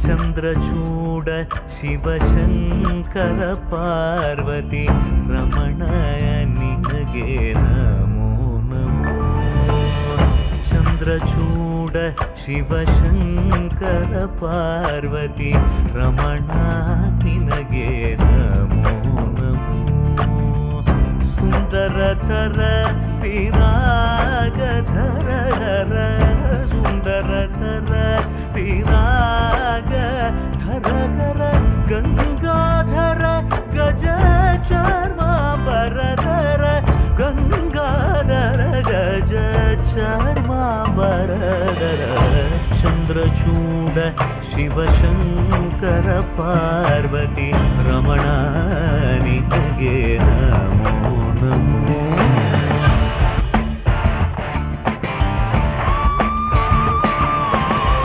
ಚಂದ್ರಚೂಡ ಶಿವಶಂಕರ ಪಾರ್ವತಿ ರಮಣ ನಿನಗೆ ನಮೋ ನಮೋ. ಚಂದ್ರಚೂಡ ಶಿವಶಂಕರ ಪಾರ್ವತಿ ರಮಣ ನಿನಗೆ ನಮೋ ನಮೋ. ಸುಂದರತರ ವಿರಾಗಧರ ಸುಂದರತರ ವಿರಾಗಧರ ಗಂಗಾಧರ ಗಜ ಚರ್ಮಾಂಬರಧರ ಗಂಗಾಧರ ಗಜ ಚರ್ಮಾಂಬರಧರ. ಚಂದ್ರಚೂಡ ಶಿವಶಂಕರ ಪಾರ್ವತಿ ರಮಣ ನಿನಗೆ